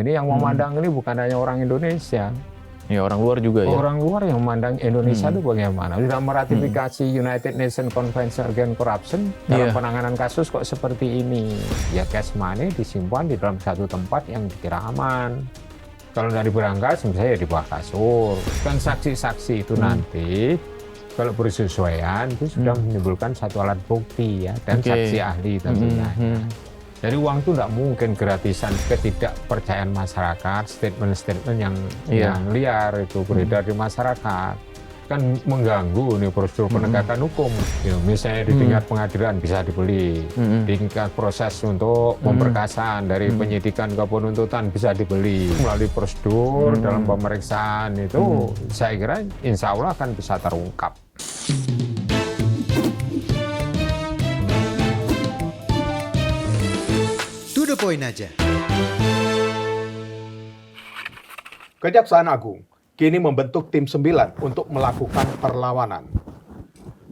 Ini yang memandang ini bukan hanya orang Indonesia. Ya, orang luar juga ya. Orang luar yang memandang Indonesia itu bagaimana? Sudah meratifikasi United Nations Convention Against Corruption dalam penanganan kasus kok seperti ini. Ya cash money disimpan di dalam satu tempat yang dikira aman. Kalau dari berangkat, misalnya ya di bawah kasur. Kan saksi-saksi itu nanti kalau bersesuaian itu sudah menimbulkan satu alat bukti ya dan saksi ahli tentunya. Jadi uang itu tidak mungkin gratisan, ketidakpercayaan masyarakat, statement-statement yang liar itu beredar di masyarakat. Kan mengganggu nih prosedur penegakan hukum. Ya, misalnya di tingkat pengadilan bisa dibeli, di tingkat proses untuk pemberkasan dari penyidikan ke penuntutan bisa dibeli. Melalui prosedur dalam pemeriksaan itu saya kira insya Allah akan bisa terungkap. To the point aja. Kejaksaan Agung kini membentuk tim 9 untuk melakukan perlawanan.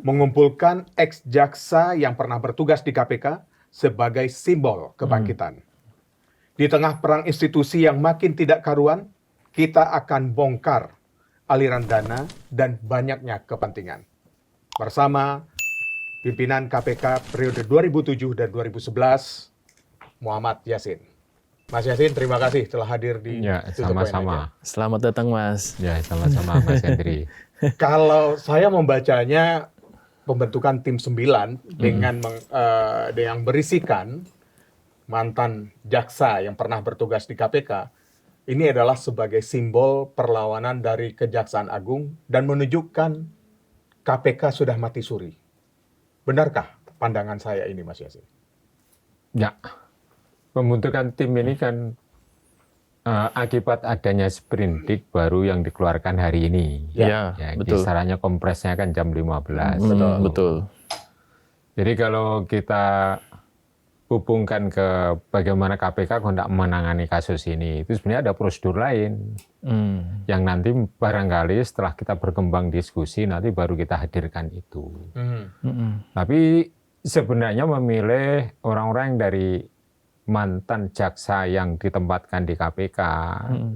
Mengumpulkan ex-jaksa yang pernah bertugas di KPK sebagai simbol kebangkitan. Di tengah perang institusi yang makin tidak karuan, kita akan bongkar aliran dana dan banyaknya kepentingan. Bersama pimpinan KPK periode 2007 dan 2011, Muhammad Yassin. Mas Yassin, terima kasih telah hadir di sama-sama. Selamat datang, Mas. Ya, sama-sama Mas Hendri. Kalau saya membacanya pembentukan tim 9 dengan yang berisikan mantan jaksa yang pernah bertugas di KPK, ini adalah sebagai simbol perlawanan dari Kejaksaan Agung dan menunjukkan KPK sudah mati suri. Benarkah pandangan saya ini, Mas Yassin? Ya. Pembentukan tim ini kan akibat adanya sprindik baru yang dikeluarkan hari ini. Ya, betul. Kisarannya kompresnya kan jam 15. Betul. Jadi kalau kita hubungkan ke bagaimana KPK hendak menangani kasus ini, itu sebenarnya ada prosedur lain. Yang nanti barangkali setelah kita berkembang diskusi, nanti baru kita hadirkan itu. Tapi sebenarnya memilih orang-orang dari mantan jaksa yang ditempatkan di KPK,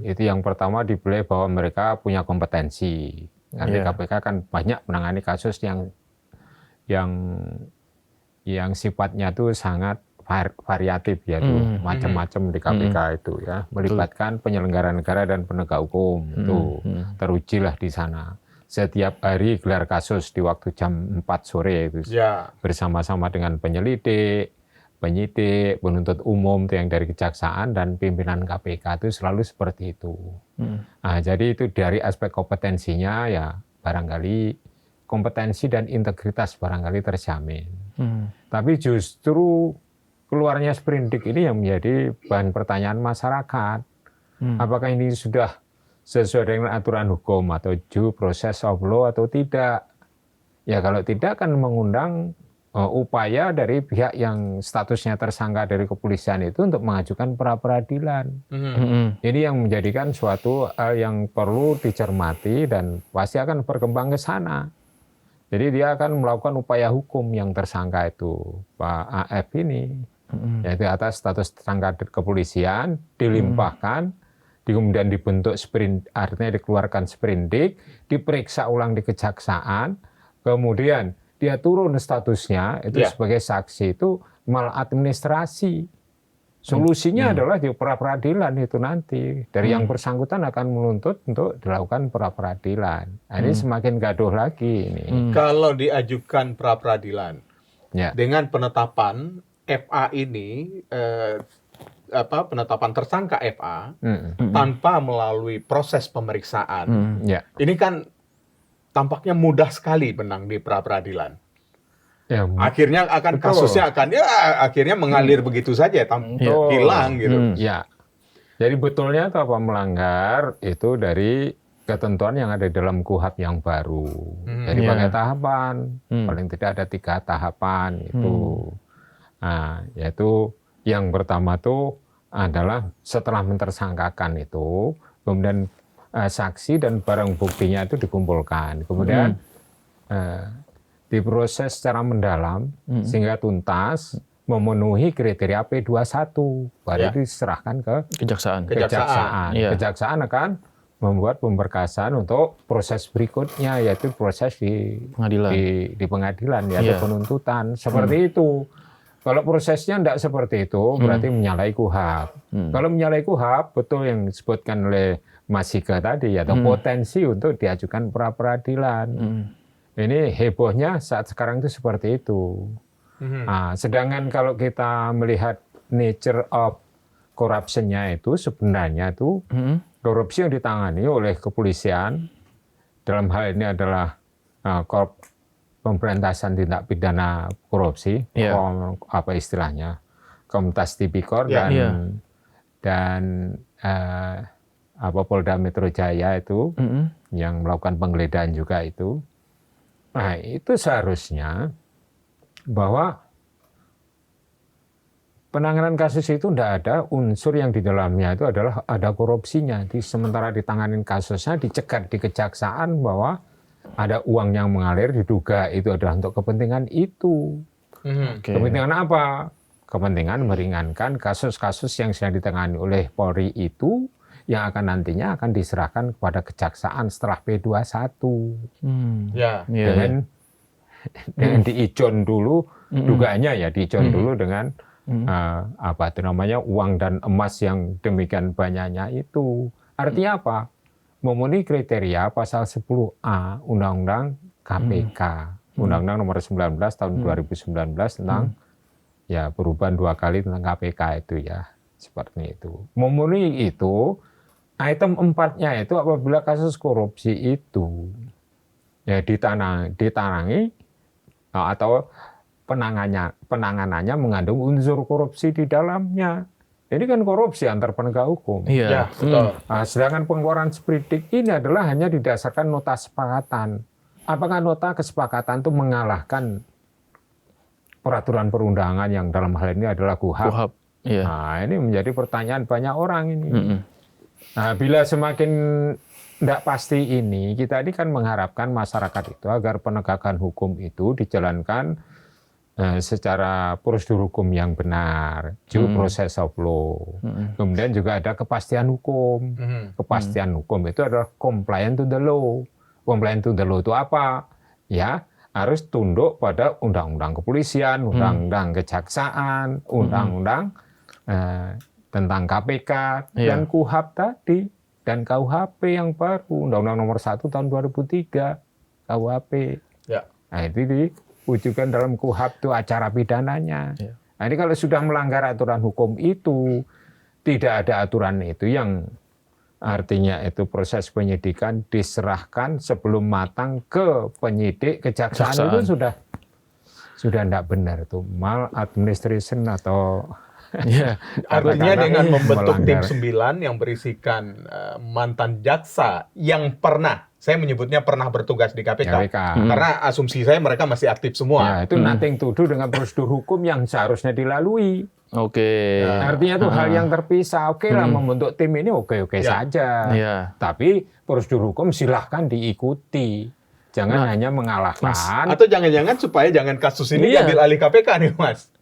itu yang pertama dipilih bahwa mereka punya kompetensi. Karena KPK kan banyak menangani kasus yang sifatnya tuh sangat variatif ya, tuh macam-macam di KPK itu ya, melibatkan penyelenggara negara dan penegak hukum itu terujilah di sana. Setiap hari gelar kasus di waktu jam 4 sore itu bersama-sama dengan penyelidik, penyidik, penuntut umum yang dari kejaksaan dan pimpinan KPK itu selalu seperti itu. Nah, jadi itu dari aspek kompetensinya ya barangkali kompetensi dan integritas barangkali terjamin. Tapi justru keluarnya sprindik ini yang menjadi bahan pertanyaan masyarakat. Apakah ini sudah sesuai dengan aturan hukum atau due process of law atau tidak? Ya kalau tidak kan mengundang upaya dari pihak yang statusnya tersangka dari kepolisian itu untuk mengajukan pra-peradilan. Ini yang menjadikan suatu hal yang perlu dicermati dan pasti akan berkembang ke sana. Jadi dia akan melakukan upaya hukum yang tersangka itu, Pak AF ini, yaitu atas status tersangka kepolisian, dilimpahkan, kemudian dibentuk artinya dikeluarkan sprindik, diperiksa ulang di kejaksaan, kemudian dia turun statusnya itu sebagai saksi itu maladministrasi. Solusinya adalah di pra-peradilan itu nanti. Dari yang bersangkutan akan menuntut untuk dilakukan pra-peradilan. Nah, ini semakin gaduh lagi ini. Kalau diajukan pra-peradilan dengan penetapan FA ini penetapan tersangka FA tanpa melalui proses pemeriksaan. Ini kan tampaknya mudah sekali menang di pra-peradilan. Ya, akhirnya akan kasusnya akan akhirnya mengalir begitu saja, hilang gitu. Ya. Jadi betulnya apa melanggar itu dari ketentuan yang ada dalam KUHP yang baru. Jadi pakai tahapan, paling tidak ada 3 tahapan itu. Nah, yaitu yang pertama tuh adalah setelah mentersangkakan itu, kemudian saksi dan barang buktinya itu dikumpulkan, kemudian diproses secara mendalam sehingga tuntas, memenuhi kriteria P21, baru diserahkan ke Kejaksaan. kejaksaan. Iya. Kejaksaan akan membuat pemberkasan untuk proses berikutnya, yaitu proses di pengadilan, yaitu penuntutan. Seperti itu. Kalau prosesnya tidak seperti itu, berarti menyalahi KUHAP. Kalau menyalahi KUHAP, betul yang disebutkan oleh Mas Hika tadi, atau potensi untuk diajukan pra-peradilan. Ini hebohnya saat sekarang itu seperti itu. Nah, sedangkan kalau kita melihat nature of corruption-nya itu, sebenarnya itu korupsi yang ditangani oleh kepolisian, dalam hal ini adalah pemberantasan tindak pidana korupsi, apa istilahnya, Komnas Tipikor dan Polda Metro Jaya itu yang melakukan penggeledahan juga itu. Nah, itu seharusnya bahwa penanganan kasus itu tidak ada unsur yang di dalamnya itu adalah ada korupsinya. Sementara ditanganin kasusnya dicegat di kejaksaan bahwa ada uang yang mengalir, diduga itu adalah untuk kepentingan itu. Kepentingan apa? Kepentingan meringankan kasus-kasus yang sedang ditangani oleh Polri itu yang akan nantinya akan diserahkan kepada kejaksaan setelah P21. Dengan diijon dulu, dugaannya ya diijon dulu dengan uang dan emas yang demikian banyaknya itu. Artinya apa? Memenuhi kriteria pasal 10A Undang-Undang KPK, Undang-Undang nomor 19 tahun 2019 tentang perubahan 2 kali tentang KPK itu ya, seperti itu. Memenuhi itu, item 4-nya itu apabila kasus korupsi itu ditanangi atau penanganannya mengandung unsur korupsi di dalamnya. Ini kan korupsi antar penegak hukum. Betul. Sedangkan pengeluaran sprindik ini adalah hanya didasarkan nota sepakatan. Apakah nota kesepakatan itu mengalahkan peraturan perundangan yang dalam hal ini adalah KUHAP? Nah, ini menjadi pertanyaan banyak orang ini. Nah, bila semakin tidak pasti ini, kita ini kan mengharapkan masyarakat itu agar penegakan hukum itu dijalankan secara prosedur hukum yang benar, due process of law. Kemudian juga ada kepastian hukum. Kepastian hukum itu adalah compliant to the law. Compliant to the law itu apa? Ya, harus tunduk pada undang-undang kepolisian, undang-undang kejaksaan, undang-undang tentang KPK dan KUHAP tadi, dan KUHP yang baru, Undang-Undang nomor 1 tahun 2003 KUHP. Nah, itu diwujudkan dalam KUHAP itu acara pidananya. Nah, ini kalau sudah melanggar aturan hukum itu, tidak ada aturan itu yang artinya itu proses penyidikan diserahkan sebelum matang ke penyidik kejaksaan. Itu sudah tidak benar itu, maladministration atau artinya dengan membentuk tim 9 yang berisikan mantan jaksa yang pernah, saya menyebutnya pernah bertugas di KPK. Karena asumsi saya mereka masih aktif semua. Itu nothing to do dengan prosedur hukum yang seharusnya dilalui. Artinya itu hal yang terpisah. Lah membentuk tim ini oke saja. Tapi prosedur hukum silahkan diikuti. Jangan hanya mengalahkan. Atau jangan-jangan supaya jangan kasus ini diambil alih KPK nih, Mas.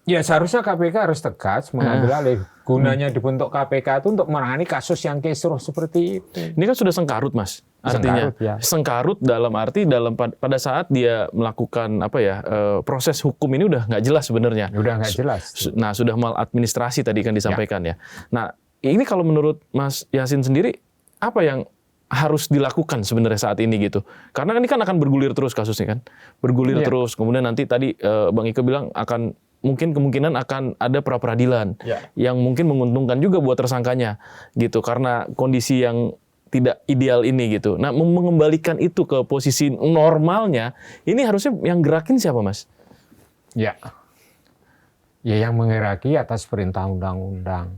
Ya, seharusnya KPK harus tegas mengambil alih. Gunanya dibentuk KPK itu untuk menangani kasus yang kisruh seperti itu. Ini kan sudah sengkarut, Mas. Artinya sengkarut dalam arti pada saat dia melakukan proses hukum ini udah nggak jelas sebenarnya. Udah nggak jelas. Nah, sudah maladministrasi tadi kan disampaikan ya. Nah, ini kalau menurut Mas Yasin sendiri, apa yang harus dilakukan sebenarnya saat ini gitu? Karena ini kan akan bergulir terus kasusnya kan, bergulir terus. Kemudian nanti tadi Bang Ike bilang kemungkinan akan ada pra-peradilan yang mungkin menguntungkan juga buat tersangkanya gitu, karena kondisi yang tidak ideal ini gitu. Nah, mengembalikan itu ke posisi normalnya, ini harusnya yang gerakin siapa, Mas? Ya yang menggeraki atas perintah undang-undang.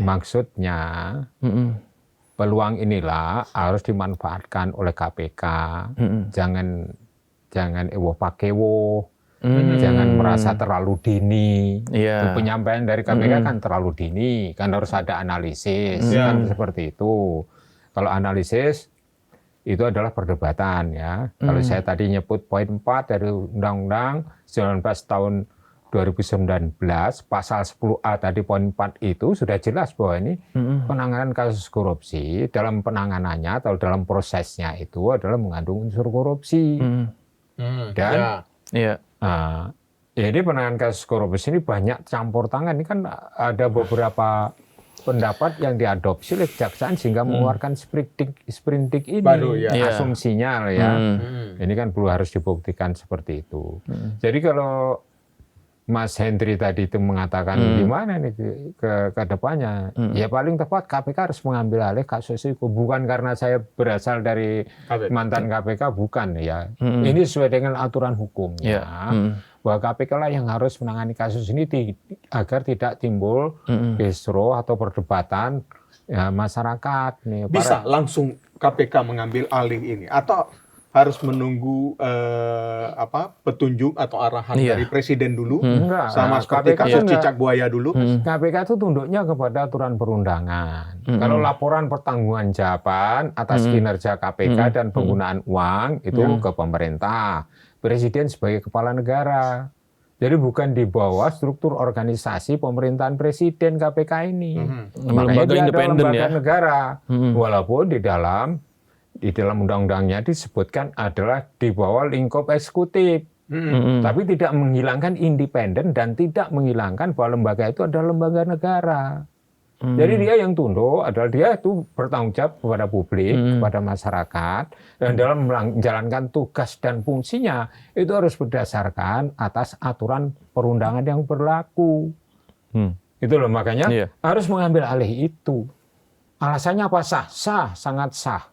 Maksudnya peluang inilah harus dimanfaatkan oleh KPK. Jangan ewo pakewo. Jangan merasa terlalu dini. Penyampaian dari KPK kan terlalu dini, kan harus ada analisis, kan seperti itu. Kalau analisis itu adalah perdebatan ya. Kalau saya tadi nyebut poin 4 dari Undang-Undang 19 tahun 2019 pasal 10A tadi poin 4 itu sudah jelas bahwa ini penanganan kasus korupsi dalam penanganannya atau dalam prosesnya itu adalah mengandung unsur korupsi. Dan jadi penanganan kasus korupsi ini banyak campur tangan. Ini kan ada beberapa pendapat yang diadopsi oleh kejaksaan sehingga mengeluarkan sprindik ini. Baru, ya. Asumsinya ya. Ini kan perlu harus dibuktikan seperti itu. Jadi kalau Mas Hendri tadi itu mengatakan gimana nih ke depannya, ya paling tepat KPK harus mengambil alih kasus itu. Bukan karena saya berasal dari mantan KPK, bukan ya. Ini sesuai dengan aturan hukumnya. Bahwa KPK lah yang harus menangani kasus ini agar tidak timbul kisruh atau perdebatan ya, masyarakat. Nih, bisa langsung KPK mengambil alih ini atau harus menunggu petunjuk atau arahan dari presiden dulu, sama seperti kasus cicak buaya dulu. KPK itu tunduknya kepada aturan perundangan. Kalau laporan pertanggungjawaban atas kinerja KPK dan penggunaan uang itu ke pemerintah, presiden sebagai kepala negara. Jadi bukan di bawah struktur organisasi pemerintahan presiden KPK ini. Makanya dia adalah lembaga negara. Walaupun di dalam undang-undangnya disebutkan adalah di bawah lingkup eksekutif. Tapi tidak menghilangkan independen dan tidak menghilangkan bahwa lembaga itu adalah lembaga negara. Jadi dia yang tunduk adalah dia itu bertanggung jawab kepada publik, kepada masyarakat, dan dalam menjalankan tugas dan fungsinya itu harus berdasarkan atas aturan perundangan yang berlaku. Itu loh, makanya harus mengambil alih itu. Alasannya apa? Sah, sangat sah.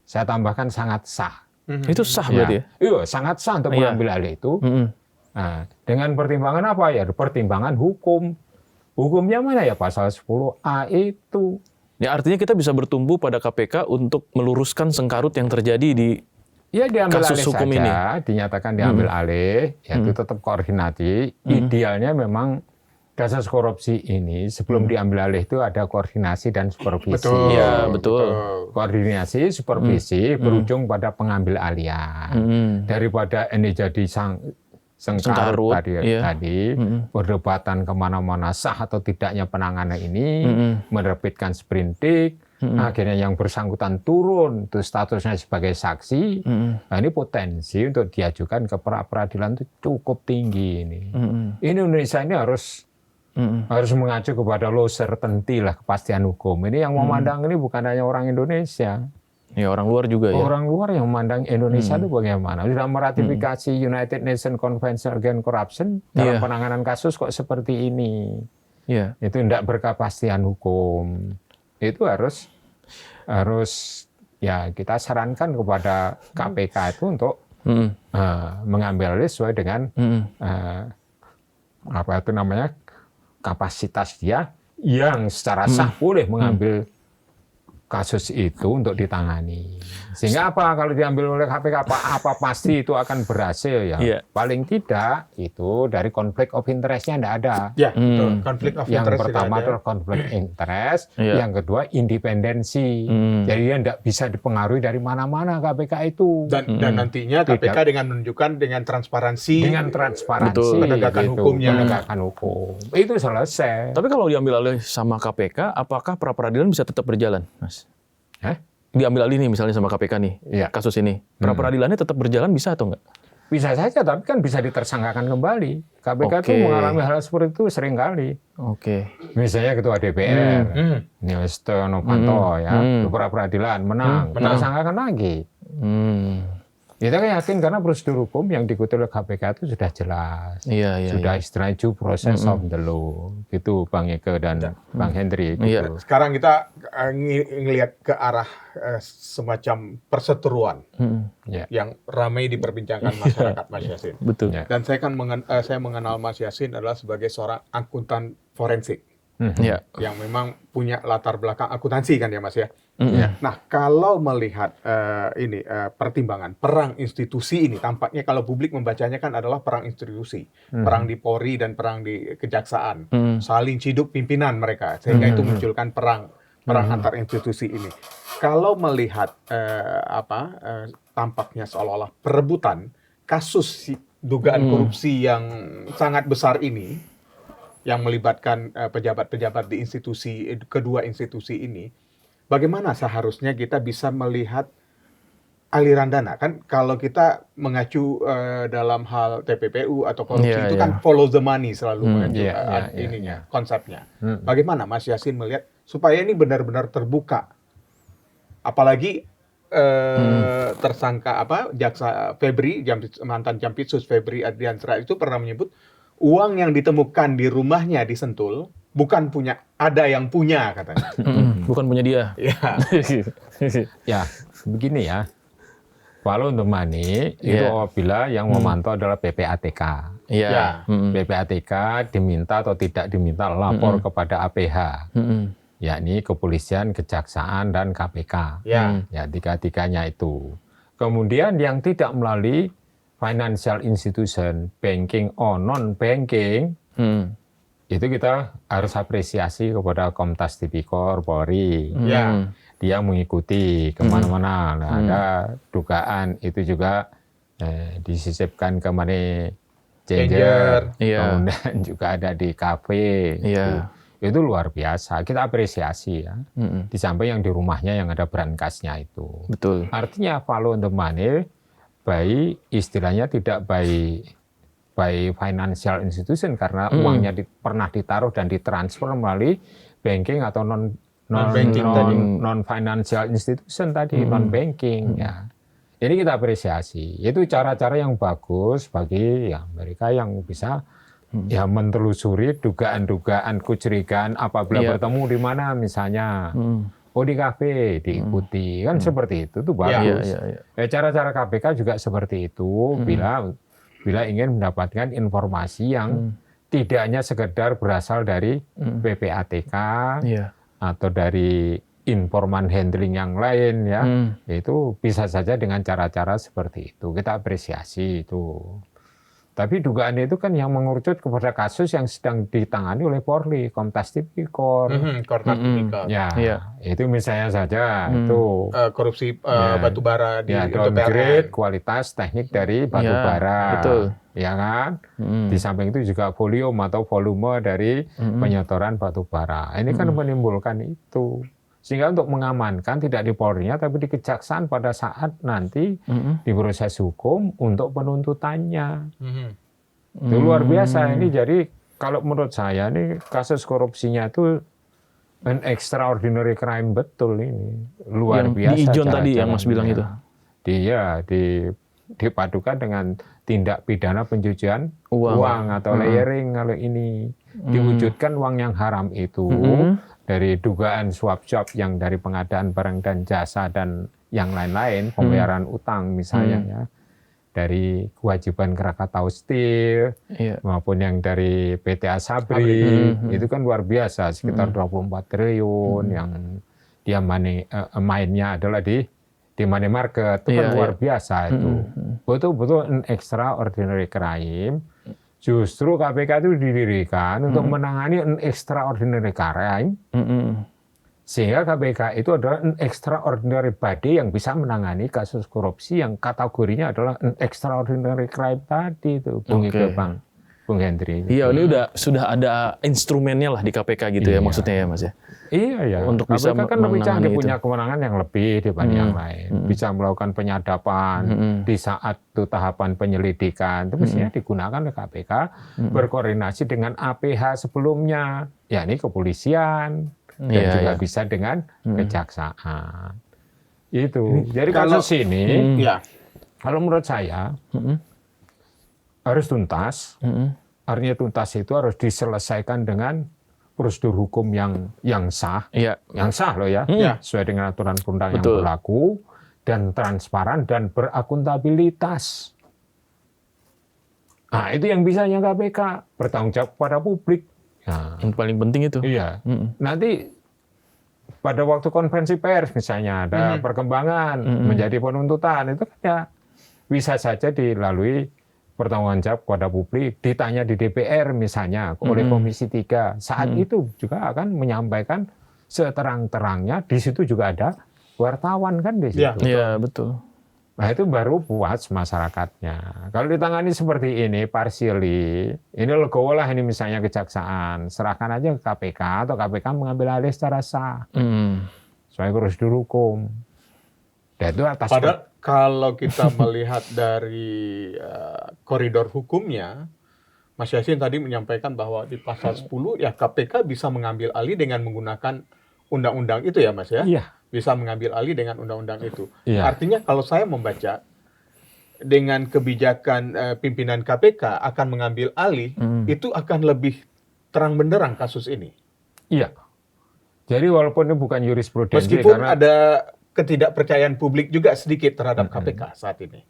Saya tambahkan sangat sah. Itu sah berarti ya? Iya, sangat sah untuk mengambil alih itu. Nah, dengan pertimbangan apa ya? Pertimbangan hukum. Hukumnya mana ya? Pasal 10A itu. Ya, artinya kita bisa bertumbuh pada KPK untuk meluruskan sengkarut yang terjadi di diambil kasus alih hukum saja, ini. Dinyatakan diambil alih, itu tetap koordinasi. Idealnya memang kasus korupsi ini sebelum diambil alih itu ada koordinasi dan supervisi. Betul. Iya, betul. Koordinasi, supervisi berujung pada pengambil alihan. Daripada ini jadi sengkarut tadi perdebatan kemana-mana sah atau tidaknya penanganan ini, menerbitkan sprindik, akhirnya yang bersangkutan turun itu statusnya sebagai saksi. Nah, ini potensi untuk diajukan ke pra-peradilan itu cukup tinggi ini. Ini Indonesia ini harus mengacu kepada law certainty lah, kepastian hukum. Ini yang memandang ini bukan hanya orang Indonesia. Ya, orang luar juga ya. Orang luar yang memandang Indonesia itu bagaimana? Sudah meratifikasi United Nations Convention Against Corruption dalam penanganan kasus kok seperti ini. Itu tidak berkepastian hukum. Itu harus ya kita sarankan kepada KPK itu untuk mengambil alih sesuai dengan kapasitas dia yang secara sah boleh mengambil kasus itu untuk ditangani. Sehingga apa kalau diambil oleh KPK apa pasti itu akan berhasil ya. Paling tidak itu dari konflik of interest-nya tidak ada. Ya, betul. Konflik of yang interest pertama adalah konflik interest, yang kedua independensi. Jadi dia tidak bisa dipengaruhi dari mana-mana KPK itu. Dan nantinya KPK dengan menunjukkan dengan transparansi penegakan gitu, hukumnya. Penegakan hukum. Itu selesai. Tapi kalau diambil alih sama KPK, apakah pra-peradilan bisa tetap berjalan, Mas? Diambil alih nih misalnya sama KPK nih, kasus ini. Pra-peradilannya tetap berjalan bisa atau enggak? Bisa saja, tapi kan bisa ditersangkakan kembali. KPK itu mengalami hal seperti itu sering kali. Misalnya Ketua DPR, Setia Novanto pra-peradilan menang, tersangkakan lagi. Kita kan yakin karena prosedur hukum yang diikuti oleh KPK itu sudah jelas. Sudah istilahnya due process of the law. Gitu Bang Eke dan Bang Hendri. Gitu. Sekarang kita ngelihat ke arah semacam perseteruan yang ramai diperbincangkan masyarakat, Mas Yasin. Betul. Dan saya mengenal Mas Yasin adalah sebagai seorang akuntan forensik. Yang memang punya latar belakang akuntansi kan ya Mas ya. Nah kalau melihat pertimbangan perang institusi ini, tampaknya kalau publik membacanya kan adalah perang institusi, perang di Polri dan perang di Kejaksaan, saling ciduk pimpinan mereka sehingga itu munculkan perang antar institusi ini. Kalau melihat tampaknya seolah-olah perebutan kasus dugaan korupsi yang sangat besar ini, yang melibatkan pejabat-pejabat di kedua institusi ini, bagaimana seharusnya kita bisa melihat aliran dana? Kan kalau kita mengacu dalam hal TPPU atau korupsi itu kan follow the money selalu mengacu konsepnya. Bagaimana Mas Yassin melihat supaya ini benar-benar terbuka? Apalagi tersangka jaksa Febri, mantan Jampitsus Febri Adriansra itu pernah menyebut uang yang ditemukan di rumahnya di Sentul bukan punya, ada yang punya katanya. Bukan punya dia. Ya, begini ya. Follow the money itu apabila yang memantau adalah PPATK. PPATK diminta atau tidak diminta lapor kepada APH. Yakni kepolisian, kejaksaan, dan KPK. Ya, tiga-tiganya itu. Kemudian yang tidak melalui financial institution, banking or non-banking, itu kita harus apresiasi kepada Kompas Tipikor, Polri. Dia mengikuti kemana-mana. Nah, ada dugaan itu juga disisipkan ke money changer, kemudian juga ada di kafe. Itu luar biasa, kita apresiasi ya. Di samping yang di rumahnya yang ada berangkasnya itu. Betul. Artinya follow the money, by istilahnya tidak by financial institution karena uangnya pernah ditaruh dan ditransfer melalui banking atau non financial institution tadi, non banking ya. Ini kita apresiasi. Itu cara-cara yang bagus bagi mereka yang bisa mentelusuri dugaan-dugaan kecurigaan apabila bertemu di mana misalnya di kafe diikuti kan seperti itu tuh bagus. Cara-cara KPK juga seperti itu bila ingin mendapatkan informasi yang tidak hanya sekedar berasal dari PPATK atau dari informan handling yang lain itu bisa saja dengan cara-cara seperti itu. Kita apresiasi itu. Tapi dugaan itu kan yang mengerucut kepada kasus yang sedang ditangani oleh Polri, Kompas Tipikor. Itu misalnya saja itu korupsi batubara di downgrade kualitas teknik dari batubara. Betul. Ya kan? Di samping itu juga volume dari penyetoran batubara. Ini kan menimbulkan itu. Sehingga untuk mengamankan tidak di Polri-nya tapi di kejaksaan pada saat nanti di proses hukum untuk penuntutannya. Itu luar biasa ini. Jadi kalau menurut saya ini kasus korupsinya itu an extraordinary crime betul ini. Luar biasa. Di Ijon tadi yang Mas bilang itu. Dia dipadukan dengan tindak pidana pencucian uang atau layering kalau ini. Diwujudkan uang yang haram itu dari dugaan suap-suap yang dari pengadaan barang dan jasa dan yang lain-lain, pembayaran utang misalnya ya, dari kewajiban Krakatau Steel maupun yang dari PT Asabri, itu kan luar biasa sekitar 24 triliun yang dia mainnya adalah di money market, itu kan luar biasa itu. Betul-betul an extraordinary crime. Justru KPK itu didirikan untuk menangani an extraordinary crime, sehingga KPK itu adalah an extraordinary body yang bisa menangani kasus korupsi yang kategorinya adalah an extraordinary crime tadi itu, Bung Hendri. Iya, ini sudah ada instrumennya lah di KPK gitu ya maksudnya ya Mas ya. Iya. Untuk KPK bisa kan lebih canggih, itu. punya kewenangan yang lebih dibanding yang lain. Bisa melakukan penyadapan di saat itu tahapan penyelidikan. Itu mestinya digunakan oleh KPK berkoordinasi dengan APH sebelumnya. Ya ini kepolisian dan juga bisa dengan kejaksaan. Itu. Jadi kasus ini kalau menurut saya harus tuntas. Artinya tuntas itu harus diselesaikan dengan prosedur hukum yang sah, yang sah loh ya, sesuai dengan aturan perundang yang berlaku dan transparan dan berakuntabilitas. Nah itu yang bisanya KPK bertanggung jawab kepada publik. Nah, yang paling penting itu. Iya. Nanti pada waktu konferensi pers misalnya ada perkembangan menjadi penuntutan itu kan ya bisa saja dilalui pertanggungan jawab kepada publik, ditanya di DPR misalnya oleh Komisi 3. Saat itu juga akan menyampaikan seterang-terangnya, di situ juga ada wartawan kan di situ. Iya, betul. Nah itu baru puas masyarakatnya. Kalau ditangani seperti ini, partially, ini legowo lah ini misalnya kejaksaan, serahkan aja ke KPK atau KPK mengambil alih secara sah. Soalnya prosedur hukum. Dan itu atas. Padahal kalau kita melihat dari koridor hukumnya, Mas Yasin tadi menyampaikan bahwa di pasal 10 ya KPK bisa mengambil alih dengan menggunakan undang-undang itu ya Mas ya? Iya. Bisa mengambil alih dengan undang-undang itu. Iya. Artinya kalau saya membaca dengan kebijakan pimpinan KPK akan mengambil alih, itu akan lebih terang benderang kasus ini. Iya. Jadi walaupun ini bukan jurisprudensi, meskipun karena ada ketidakpercayaan publik juga sedikit terhadap KPK saat ini.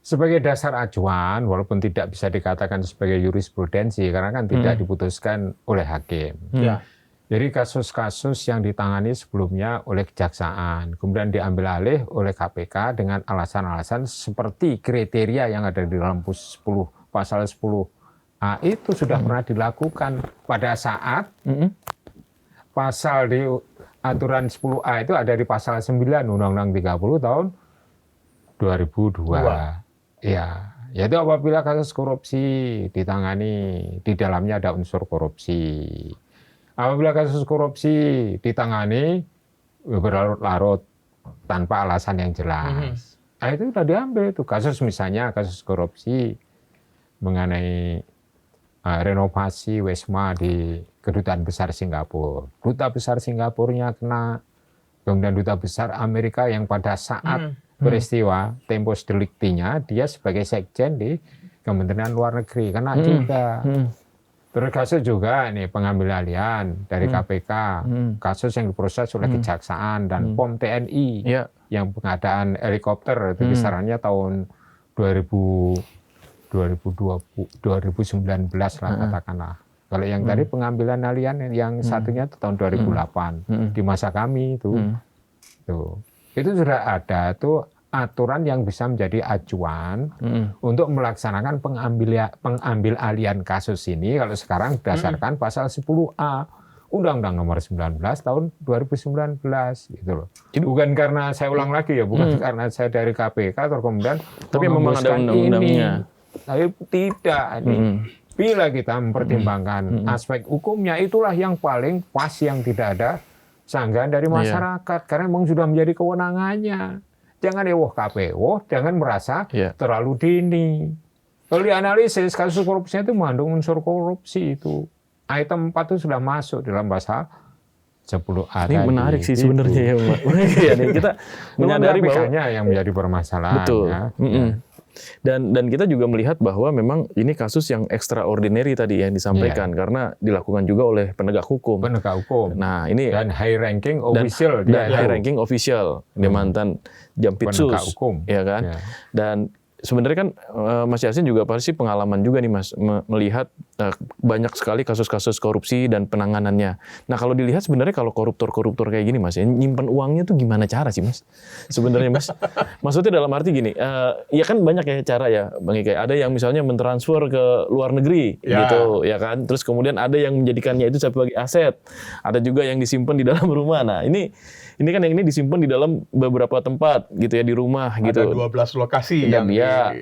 sebagai dasar acuan, walaupun tidak bisa dikatakan sebagai jurisprudensi, karena kan tidak diputuskan oleh hakim. Ya. Jadi kasus-kasus yang ditangani sebelumnya oleh kejaksaan, kemudian diambil alih oleh KPK dengan alasan-alasan seperti kriteria yang ada di dalam pasal 10A itu sudah pernah dilakukan pada saat pasal di aturan 10A itu ada di pasal 9 Undang-Undang 30 tahun 2002. Ya, yaitu apabila kasus korupsi ditangani, di dalamnya ada unsur korupsi. Apabila kasus korupsi ditangani berlarut-larut tanpa alasan yang jelas, nah itu sudah diambil itu kasus misalnya kasus korupsi mengenai renovasi Wisma di Kedutaan Besar Singapura. Duta Besar Singapurnya kena, kemudian Duta Besar Amerika yang pada saat peristiwa tempus delictinya dia sebagai sekjen di Kementerian Luar Negeri kena juga. Terus kasus juga nih pengambil alihan dari KPK, kasus yang diproses oleh Kejaksaan dan POM TNI yang pengadaan helikopter itu kisarannya tahun 2019 lah katakanlah. Kalau yang tadi pengambilan alihan yang satunya itu tahun 2008 di masa kami itu. Itu sudah ada tuh aturan yang bisa menjadi acuan untuk melaksanakan pengambil alihan kasus ini kalau sekarang berdasarkan pasal 10A Undang-Undang Nomor 19 tahun 2019 gitu loh. Jadi bukan karena saya ulang lagi ya, bukan karena saya dari KPK atau kemudian tapi memang ada undang-undangnya. Tapi tidak ini. Bila kita mempertimbangkan aspek hukumnya itulah yang paling pas yang tidak ada sanggahan dari masyarakat karena memang sudah menjadi kewenangannya. Jangan ewoh KPO, jangan merasa terlalu dini. Kalau dianalisis kasus korupsinya itu mengandung unsur korupsi itu. Item 4 itu sudah masuk dalam pasal 10A. Ini menarik sih sebenarnya ya, Mbak. Ya, kita menyadari bahwa yang menjadi permasalahan. Betul. Ya. Dan kita juga melihat bahwa memang ini kasus yang extraordinary tadi yang disampaikan karena dilakukan juga oleh penegak hukum. Penegak hukum. Nah, ini dan high ranking official dan high ranking official di mantan Jampitsus, ya kan? Ya. Dan sebenarnya kan Mas Yasin juga pasti pengalaman juga nih Mas melihat banyak sekali kasus-kasus korupsi dan penanganannya. Nah kalau dilihat sebenarnya kalau koruptor-koruptor kayak gini Mas, ya, nyimpen uangnya tuh gimana cara sih Mas? Sebenarnya Mas, maksudnya dalam arti gini, ya kan banyak ya cara ya Bang Ika. Ada yang misalnya mentransfer ke luar negeri gitu, ya kan. Terus kemudian ada yang menjadikannya itu sebagai aset. Ada juga yang disimpan di dalam rumah. Nah ini kan yang ini disimpan di dalam beberapa tempat gitu ya di rumah gitu. Ada 12 lokasi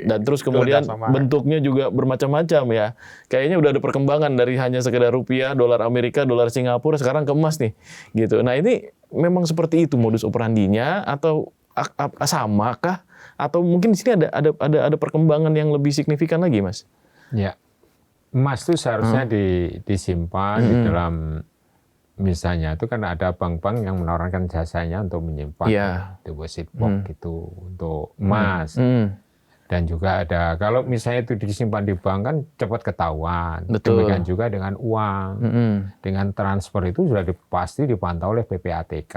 dan terus kemudian bentuknya juga bermacam-macam ya. Kayaknya udah ada perkembangan dari hanya sekedar rupiah, dolar Amerika, dolar Singapura sekarang ke emas nih. Gitu. Nah, ini memang seperti itu modus operandinya atau sama kah? Atau mungkin di sini ada perkembangan yang lebih signifikan lagi, Mas? Ya. Emas itu seharusnya disimpan di dalam. Misalnya itu kan ada bank-bank yang menawarkan jasanya untuk menyimpan deposit box gitu untuk emas. Dan juga ada kalau misalnya itu disimpan di bank kan cepat ketahuan. Demikian juga dengan uang. Dengan transfer itu sudah pasti dipantau oleh PPATK.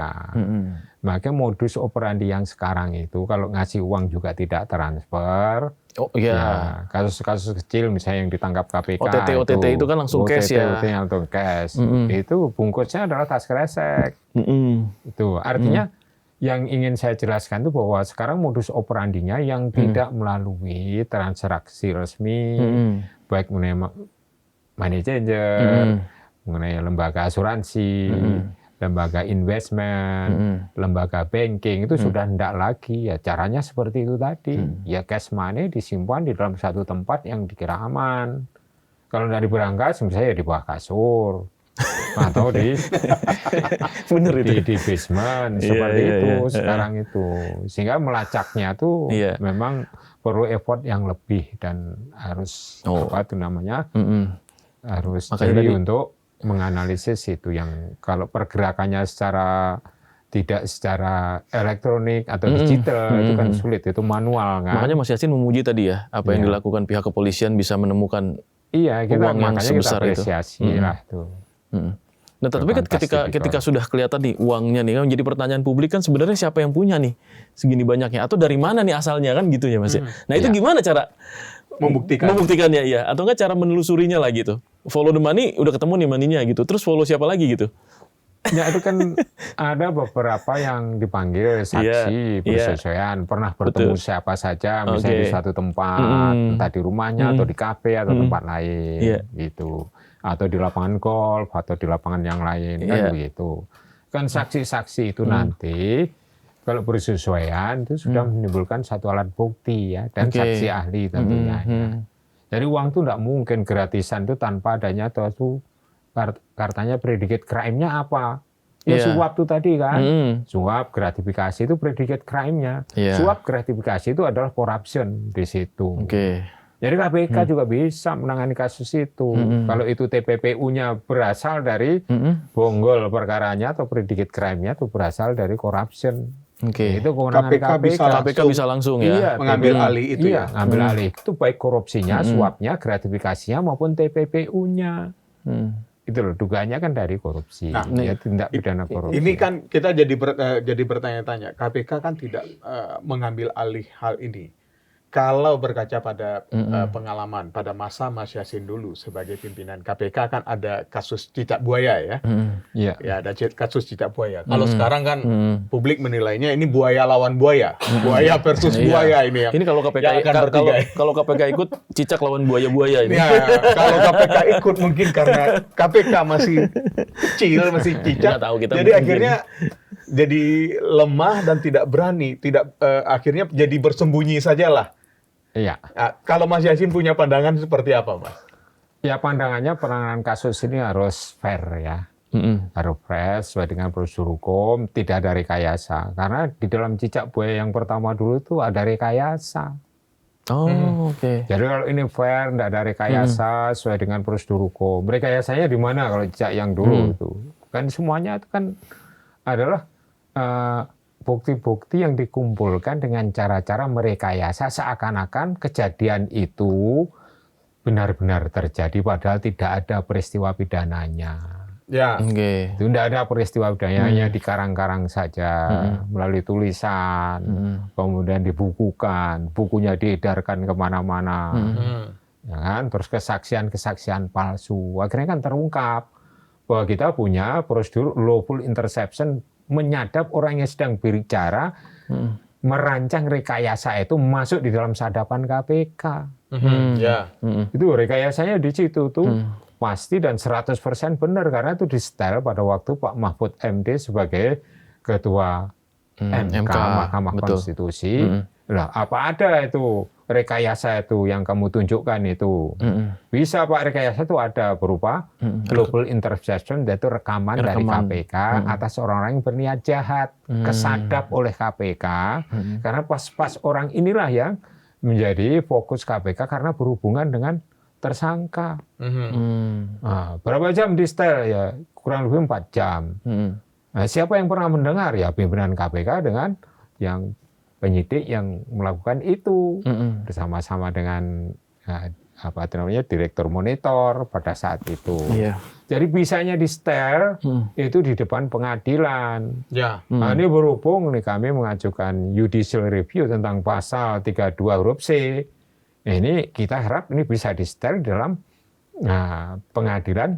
Makanya modus operandi yang sekarang itu kalau ngasih uang juga tidak transfer. Ya, kasus-kasus kecil misalnya yang ditangkap KPK OTT itu kan langsung cash ya. Langsung cash. Itu bungkusnya adalah tas kresek. Itu artinya yang ingin saya jelaskan itu bahwa sekarang modus operandinya yang tidak melalui transaksi resmi, baik mengenai money changer, mengenai lembaga asuransi, lembaga investment, lembaga banking itu sudah tidak lagi. Ya caranya seperti itu tadi. Ya cash money disimpan di dalam satu tempat yang dikira aman. Kalau dari berangkas misalnya di bawah kasur atau di basement seperti itu sekarang itu. Sehingga melacaknya tuh memang perlu effort yang lebih dan harus harus jeli untuk menganalisis itu yang kalau pergerakannya tidak secara elektronik atau digital itu kan sulit, itu manual kan. Makanya Mas Yassin memuji tadi ya apa yang dilakukan pihak kepolisian bisa menemukan uang yang sebesar itu. Lah tuh. Nah, tapi ketika sudah kelihatan nih uangnya nih, kan jadi pertanyaan publik kan sebenarnya siapa yang punya nih segini banyaknya atau dari mana nih asalnya kan gitu ya Mas. Nah itu gimana cara membuktikannya ya? Atau enggak cara menelusurinya lah gitu? Follow the money, udah ketemu nih money-nya gitu. Terus follow siapa lagi gitu? Ya itu kan ada beberapa yang dipanggil saksi persesuaian, pernah bertemu siapa saja, misalnya di suatu tempat, entah di rumahnya atau di kafe atau tempat lain, gitu, atau di lapangan golf atau di lapangan yang lain, kan begitu. Kan saksi-saksi itu nanti kalau bersesuaian itu sudah menimbulkan satu alat bukti ya, dan saksi ahli tentunya. Jadi uang itu tidak mungkin gratisan itu tanpa adanya suatu katanya predicate crime-nya apa? Ya suap itu tadi kan. Suap gratifikasi itu predicate crime-nya. Suap gratifikasi itu adalah corruption di situ. Jadi KPK juga bisa menangani kasus itu. Kalau itu TPPU-nya berasal dari bonggol perkaranya atau predicate crime-nya itu berasal dari corruption. Itu kewenangan KPK bisa langsung ya mengambil alih itu ngambil alih. Itu baik korupsinya, suapnya, gratifikasinya maupun TPPU-nya. Itu loh, dugaannya kan dari korupsi, tindak pidana korupsi. Ini kan kita jadi bertanya-tanya, KPK kan tidak mengambil alih hal ini. Kalau berkaca pada pengalaman pada masa Mas Yassin dulu sebagai pimpinan KPK kan ada kasus cicak buaya ya. Ya ada kasus cicak buaya. Kalau sekarang kan publik menilainya ini buaya lawan buaya. Buaya versus buaya ini ya. Ini kalau KPK kalau KPK ikut cicak lawan buaya-buaya ini. Ya, kalau KPK ikut mungkin karena KPK masih kecil, masih cicak. Jadi akhirnya jadi lemah dan tidak berani, akhirnya jadi bersembunyi sajalah. Iya. Nah, kalau Mas Yassin punya pandangan seperti apa, Mas? Ya pandangannya penanganan kasus ini harus fair ya, harus fair sesuai dengan prosedur hukum, tidak ada rekayasa. Karena di dalam cicak buaya yang pertama dulu itu ada rekayasa. Jadi kalau ini fair, tidak ada rekayasa sesuai dengan prosedur hukum. Rekayasanya di mana kalau cicak yang dulu itu? Kan semuanya itu kan adalah bukti-bukti yang dikumpulkan dengan cara-cara merekayasa seakan-akan kejadian itu benar-benar terjadi padahal tidak ada peristiwa pidananya. Itu tidak ada peristiwa pidananya, dikarang-karang saja melalui tulisan, kemudian dibukukan, bukunya diedarkan kemana-mana, ya kan? Terus kesaksian-kesaksian palsu, akhirnya kan terungkap bahwa kita punya prosedur lawful interception, menyadap orang yang sedang berbicara, merancang rekayasa itu masuk di dalam sadapan KPK. Itu rekayasanya di situ tuh pasti dan 100% benar karena itu di-setel pada waktu Pak Mahfud MD sebagai Ketua MK, Mahkamah Konstitusi. Lah, apa ada itu rekayasa itu yang kamu tunjukkan itu? Bisa Pak, rekayasa itu ada berupa global interception, yaitu rekaman dari KPK atas orang-orang yang berniat jahat, kesadap oleh KPK, karena pas-pas orang inilah yang menjadi fokus KPK karena berhubungan dengan tersangka. Nah, berapa jam di setel? Ya kurang lebih 4 jam. Nah, siapa yang pernah mendengar? Ya pimpinan KPK dengan yang penyidik yang melakukan itu bersama-sama dengan direktur monitor pada saat itu. Jadi bisanya di setel itu di depan pengadilan. Nah, ini berhubung nih kami mengajukan judicial review tentang pasal 32 huruf C. Ini kita harap ini bisa di setel dalam pengadilan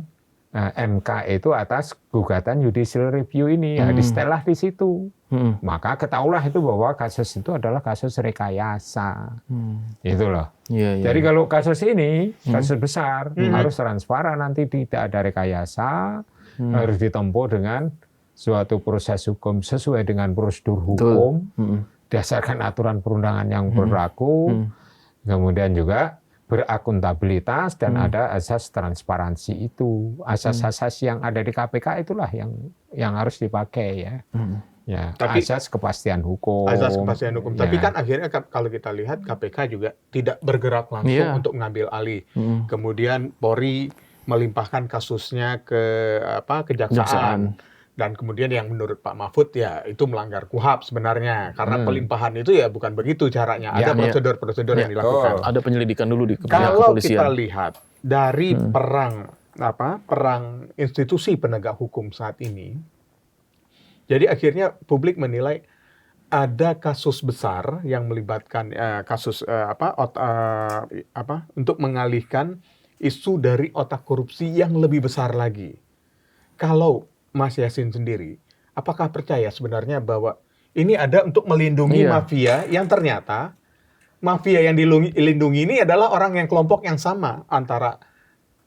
MK itu atas gugatan judicial review ini. Di setelah di situ. Maka ketahuilah itu bahwa kasus itu adalah kasus rekayasa. Itu loh. Jadi kalau kasus ini, kasus besar, harus transparan, nanti tidak ada rekayasa, harus ditempuh dengan suatu proses hukum sesuai dengan prosedur hukum, berdasarkan aturan perundangan yang berlaku, kemudian juga berakuntabilitas dan ada asas transparansi itu. Asas-asas yang ada di KPK itulah yang harus dipakai ya. Ya, asas kepastian hukum. Asas kepastian hukum. Tapi kan akhirnya kalau kita lihat KPK juga tidak bergerak langsung untuk mengambil alih. Kemudian Polri melimpahkan kasusnya ke kejaksaan. Dan kemudian yang menurut Pak Mahfud ya itu melanggar KUHP sebenarnya. Karena pelimpahan itu ya bukan begitu caranya. Ada prosedur-prosedur yang dilakukan. Ada penyelidikan dulu di kalau kepolisian. kita lihat dari perang institusi penegak hukum saat ini, jadi akhirnya publik menilai ada kasus besar yang melibatkan untuk mengalihkan isu dari otak korupsi yang lebih besar lagi. Kalau Mas Yasin sendiri, apakah percaya sebenarnya bahwa ini ada untuk melindungi mafia yang ternyata mafia yang dilindungi ini adalah orang yang kelompok yang sama antara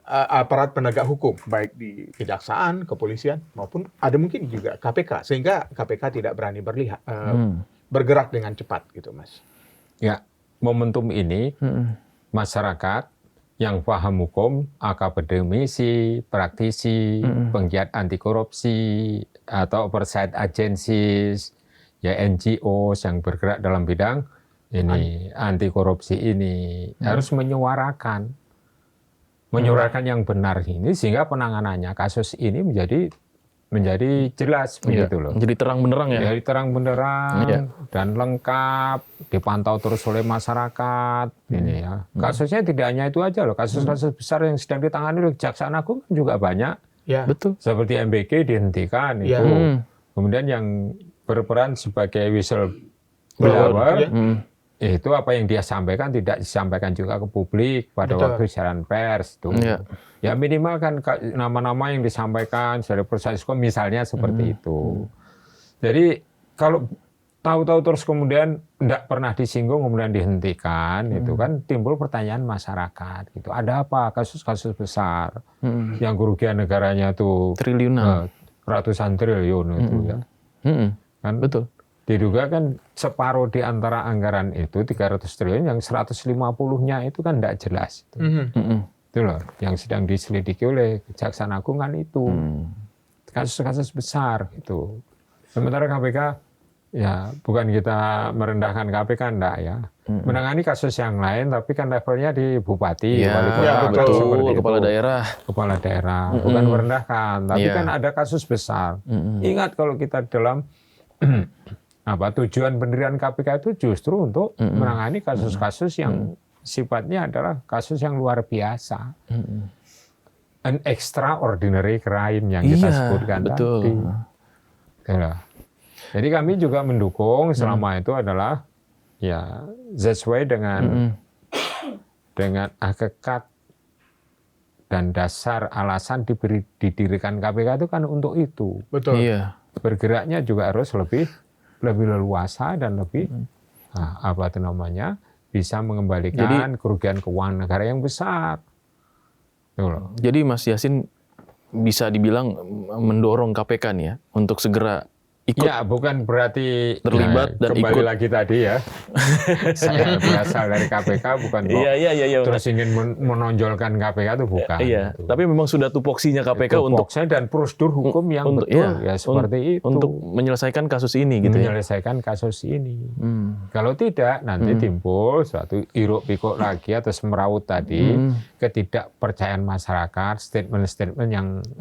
aparat penegak hukum, baik di kejaksaan, kepolisian, maupun ada mungkin juga KPK, sehingga KPK tidak berani bergerak dengan cepat, gitu, Mas. Ya, momentum ini masyarakat yang paham hukum, akademisi, praktisi, penggiat anti korupsi atau oversight agencies, ya NGO yang bergerak dalam bidang ini anti korupsi ini harus menyuarakan yang benar ini sehingga penanganannya kasus ini menjadi jelas begitu loh. Jadi terang benderang ya. Jadi terang benderang dan lengkap, dipantau terus oleh masyarakat ini ya. Kasusnya tidak hanya itu aja loh, kasus-kasus besar yang sedang ditangani oleh Kejaksaan Agung juga banyak. Ya. Betul. Seperti MBG dihentikan itu. Kemudian yang berperan sebagai whistleblower itu apa yang dia sampaikan tidak disampaikan juga ke publik pada waktu siaran pers itu. Ya minimal kan nama-nama yang disampaikan dari proses hukum misalnya seperti itu. Jadi kalau tahu-tahu terus kemudian tidak pernah disinggung kemudian dihentikan itu kan timbul pertanyaan masyarakat gitu. Ada apa kasus-kasus besar yang kerugian negaranya tuh triliunan, ratusan triliun itu ya. Kan betul. Diduga kan separuh di antara anggaran itu 300 triliun yang 150-nya itu kan tidak jelas. Itu loh yang sedang diselidiki oleh Kejaksaan Agung kan itu. Kasus-kasus besar itu. Sementara KPK ya bukan kita merendahkan KPK enggak ya. Menangani kasus yang lain tapi kan levelnya di bupati, wali kota, kepala daerah. Bukan merendahkan, tapi kan ada kasus besar. Ingat kalau kita dalam tujuan pendirian KPK itu justru untuk menangani kasus-kasus yang sifatnya adalah kasus yang luar biasa. An extraordinary crime yang kita sebutkan tadi. Jadi kami juga mendukung selama itu adalah ya sesuai dengan hakikat dan dasar alasan didirikan KPK itu kan untuk itu. Betul. Bergeraknya juga harus lebih leluasa dan lebih bisa mengembalikan kerugian keuangan negara yang besar. Jadi Mas Yasin bisa dibilang mendorong KPK nih ya untuk segera ikut. Ya, bukan berarti terlibat dan kembali ikut lagi tadi ya. Saya berasal dari KPK bukan terus ingin menonjolkan KPK itu bukan. Gitu. Tapi memang sudah tupoksinya KPK untuk dan prosedur hukum yang betul seperti itu untuk menyelesaikan kasus ini gitu. Menyelesaikan kasus ini. Kalau tidak nanti timbul suatu hiruk pikuk lagi atau semeraut tadi ketidakpercayaan masyarakat, statement-statement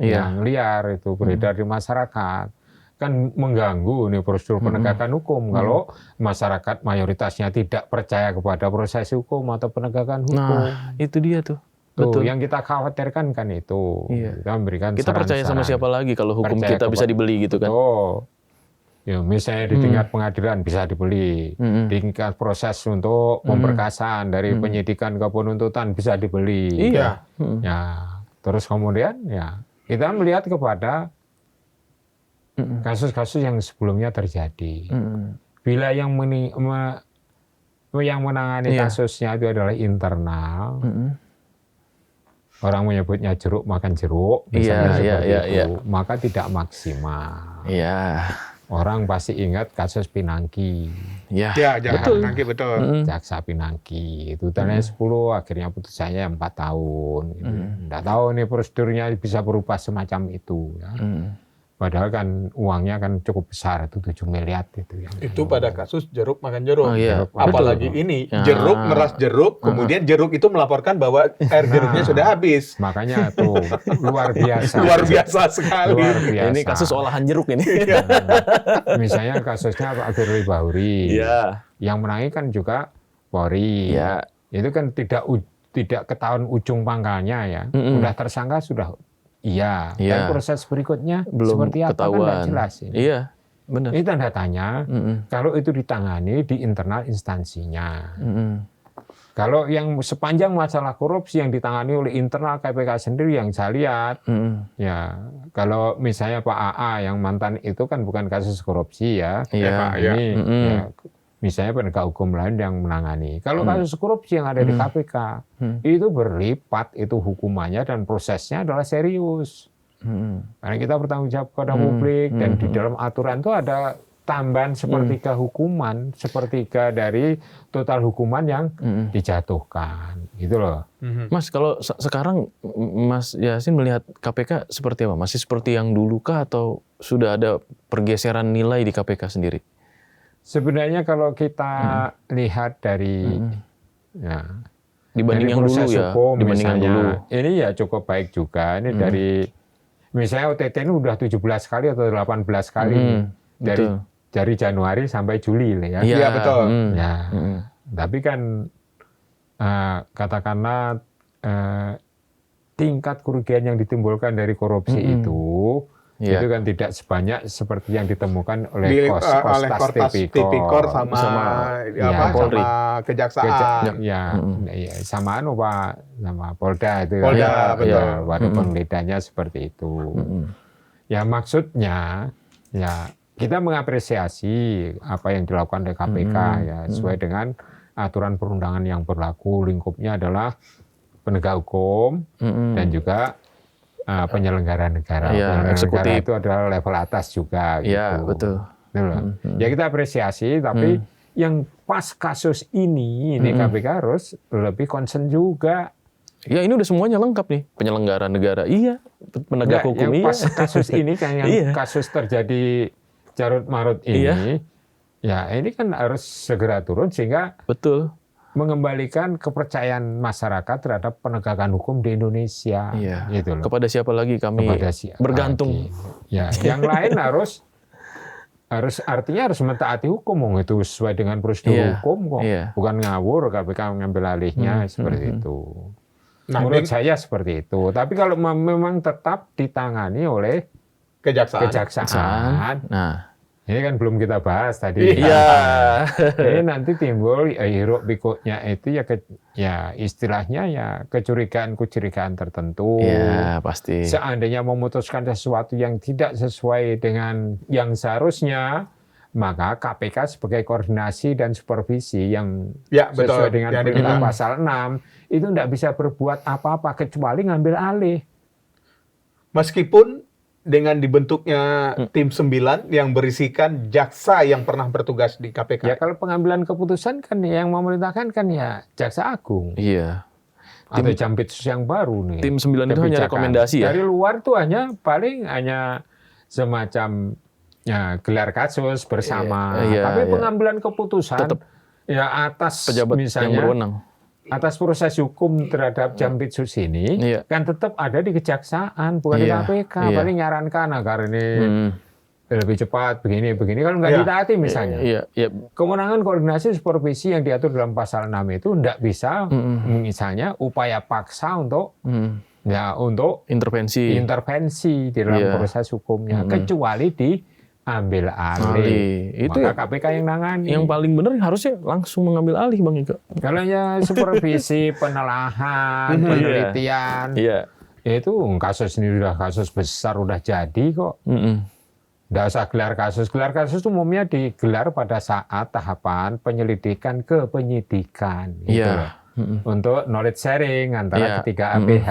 yang liar itu beredar di masyarakat. Kan mengganggu nih prosedur penegakan hukum kalau masyarakat mayoritasnya tidak percaya kepada proses hukum atau penegakan hukum. Nah, itu dia tuh. Betul. Yang kita khawatirkan kan itu. Kita memberikan kita percaya sama siapa lagi kalau hukum kita bisa dibeli gitu kan. Ya, misalnya di tingkat pengadilan bisa dibeli, di tingkat proses untuk pemberkasan dari penyidikan ke penuntutan bisa dibeli. Ya, terus kemudian ya kita melihat kepada kasus-kasus yang sebelumnya terjadi. Bila yang menangani kasusnya itu adalah internal, orang menyebutnya jeruk makan jeruk, misalnya Iya, seperti iya, itu, iya. maka tidak maksimal. Iya. Orang pasti ingat kasus Pinangki, Iya. Ya, jangan Betul. Pinangki, betul. jaksa Pinangki, itu tuntutannya 10, akhirnya putusannya 4 tahun. Gitu. Nggak tahu nih prosedurnya bisa berubah semacam itu. Ya. Padahal kan uangnya kan cukup besar, itu 7 miliar itu. Itu pada kasus jeruk makan jeruk. Oh, iya. Apalagi Betul. ini, Ya. jeruk meras jeruk, kemudian jeruk itu melaporkan bahwa air jeruknya sudah habis. Makanya tuh luar biasa. Luar biasa sekali. Luar biasa. Ini kasus olahan jeruk ini. Misalnya kasusnya Pak Firly Bahuri. Iya. Yang menangi kan juga Polri. Iya. Itu kan tidak ketahuan ujung pangkalnya ya. Udah tersangka sudah iya. Iya. Dan proses berikutnya Belum seperti apa kan ketahuan. nggak jelas. Ini. Iya, benar. Ini tanda tanya kalau itu ditangani di internal instansinya. Kalau yang sepanjang masalah korupsi yang ditangani oleh internal KPK sendiri yang saya lihat, ya kalau misalnya Pak AA yang mantan itu kan bukan kasus korupsi ya, Iya. Pak, ini ya, misalnya penegak hukum lain yang menangani. Kalau kasus korupsi yang ada di KPK itu berlipat itu hukumannya dan prosesnya adalah serius. Karena kita bertanggung jawab kepada publik dan di dalam aturan itu ada tambahan sepertiga hukuman, sepertiga dari total hukuman yang dijatuhkan, gitu loh. Mas, kalau sekarang Mas Yasin melihat KPK seperti apa? Masih seperti yang dulu kah atau sudah ada pergeseran nilai di KPK sendiri? Sebenarnya kalau kita lihat dari ya, Dibanding dari yang dulu proses ya, hukum dibanding yang misalnya, dulu. ini ya cukup baik juga. Ini dari misalnya OTT ini udah 17 kali atau 18 kali dari Januari sampai Juli lah ya. Iya, betul. Ya, tapi kan katakanlah tingkat kerugian yang ditimbulkan dari korupsi itu kan tidak sebanyak seperti yang ditemukan oleh Kostas Tipikor sama Polri. Kejaksaan. Sama sama Polda itu Polda, betul. Ya, pada pengledanya seperti itu. Ya maksudnya ya kita mengapresiasi apa yang dilakukan oleh KPK ya sesuai dengan aturan perundangan yang berlaku. Lingkupnya adalah penegak hukum dan juga penyelenggara negara. Ya, Penyelenggara itu adalah level atas juga. Iya, gitu. betul. Ya kita apresiasi, tapi yang pas kasus ini KPK harus lebih concern juga. Ya ini udah semuanya lengkap nih, penyelenggara negara, iya, penegak hukum, yang iya. pas kasus ini kan yang kasus terjadi carut marut ini, ya ini kan harus segera turun sehingga betul mengembalikan kepercayaan masyarakat terhadap penegakan hukum di Indonesia. Gitu loh. Kepada siapa lagi kami bergantung. Ya, yang lain harus artinya harus mentaati hukum, itu sesuai dengan prosedur hukum kok. Bukan ngawur KPK mengambil alihnya seperti itu. Nah, menurut saya seperti itu. Tapi kalau memang tetap ditangani oleh kejaksaan. Nah, ini kan belum kita bahas tadi. Iya. Ini nanti timbul hiruk pikuknya itu ya istilahnya ya kecurigaan tertentu. Iya, pasti. Seandainya memutuskan sesuatu yang tidak sesuai dengan yang seharusnya, maka KPK sebagai koordinasi dan supervisi yang sesuai dengan perintah pasal 6 itu tidak bisa berbuat apa-apa kecuali ngambil alih. Meskipun dengan dibentuknya tim 9 yang berisikan jaksa yang pernah bertugas di KPK. Ya kalau pengambilan keputusan kan yang memerintahkan kan ya Jaksa Agung. Iya. Atau Jampitsus yang baru nih. Tim 9 itu hanya rekomendasi ya? Dari luar tuh hanya semacam gelar kasus bersama. Tapi pengambilan keputusan tetap ya atas pejabat misalnya yang berwenang. Atas proses hukum terhadap Jampitsus ini kan tetap ada di kejaksaan, bukan di KPK. Paling nyarankan agar ini lebih cepat begini kalau nggak ditaati misalnya. Kewenangan koordinasi supervisi yang diatur dalam pasal 6 itu nggak bisa misalnya upaya paksa untuk intervensi di dalam proses hukumnya kecuali diambil alih. Itu maka KPK yang nangani. Yang paling benar harusnya langsung mengambil alih, Bang Ika. Kalau ya supervisi, penelaahan, penelitian, itu kasus ini udah kasus besar udah jadi kok. Nggak usah gelar kasus. Gelar kasus itu umumnya digelar pada saat tahapan penyelidikan ke penyidikan. Gitu loh. untuk knowledge sharing antara Iya. ketiga APH.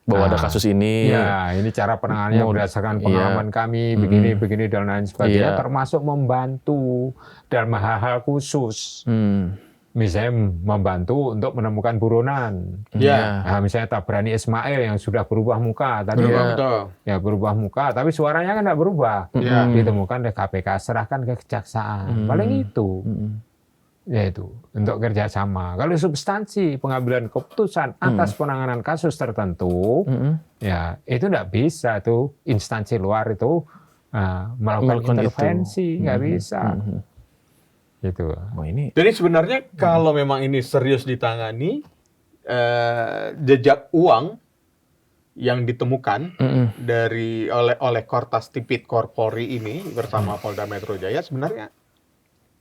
Bahwa ada kasus ini. Ya, ini cara penanganannya berdasarkan pengalaman kami, begini dan lain sebagainya, Iya. termasuk membantu dalam hal-hal khusus. Misalnya membantu untuk menemukan buronan. Ya. Nah, misalnya Tabrani Ismail yang sudah berubah muka, tapi Betul. berubah muka, tapi suaranya kan tidak berubah. Iya. Ditemukan oleh KPK, serahkan ke kejaksaan. Paling itu. Yaitu untuk kerjasama. Kalau substansi pengambilan keputusan atas penanganan kasus tertentu, ya itu tidak bisa tuh instansi luar itu melakukan intervensi, nggak bisa. Gitu. Oh, ini. Jadi sebenarnya kalau memang ini serius ditangani, jejak uang yang ditemukan oleh Kortas Tipikor Polri ini bersama Polda Metro Jaya sebenarnya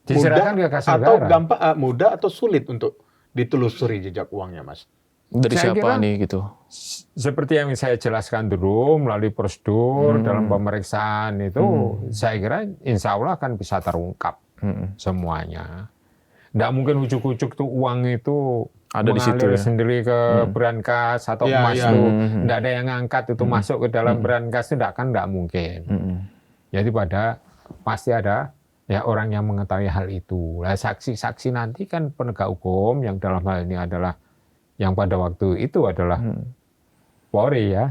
Diserahkan ke kas atau negara. gampang, mudah atau sulit untuk ditelusuri jejak uangnya, Mas? Dari Saya siapa kira- nih gitu? Seperti yang saya jelaskan dulu melalui prosedur dalam pemeriksaan itu, saya kira insya Allah akan bisa terungkap semuanya. Nggak mungkin ujuk-ujuk tuh uang itu Ada di situ mengalir ya? sendiri ke brankas atau Iya, emas iya. itu nggak ada yang ngangkat itu masuk ke dalam brankas itu nggak mungkin. Jadi pasti ada ya orang yang mengetahui hal itu. Nah, saksi-saksi nanti kan penegak hukum yang dalam hal ini adalah yang pada waktu itu adalah Polri ya.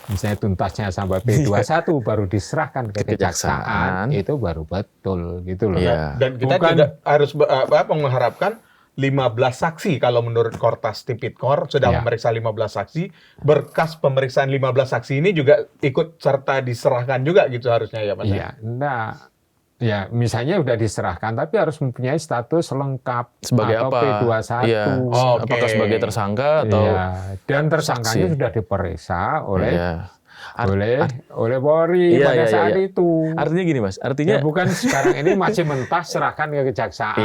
Misalnya tuntasnya sampai P21 baru diserahkan ke kejaksaan, itu baru betul gitu loh. Iya. Dan kita Bukan- juga harus mengharapkan 15 saksi kalau menurut Kortas Tipikor sudah Ya. memeriksa 15 saksi, berkas pemeriksaan 15 saksi ini juga ikut serta diserahkan juga gitu harusnya ya Mas. Iya, enggak. Ya, misalnya udah diserahkan tapi harus mempunyai status lengkap Sebagai atau apa? P21. Iya. Oke. Apakah sebagai tersangka atau Iya. Dan tersangkanya saksi? sudah diperiksa oleh Iya. oleh Polri Iya, pada iya, saat iya. itu. Artinya gini Mas, Ya, artinya bukan sekarang ini masih mentah serahkan ke kejaksaan.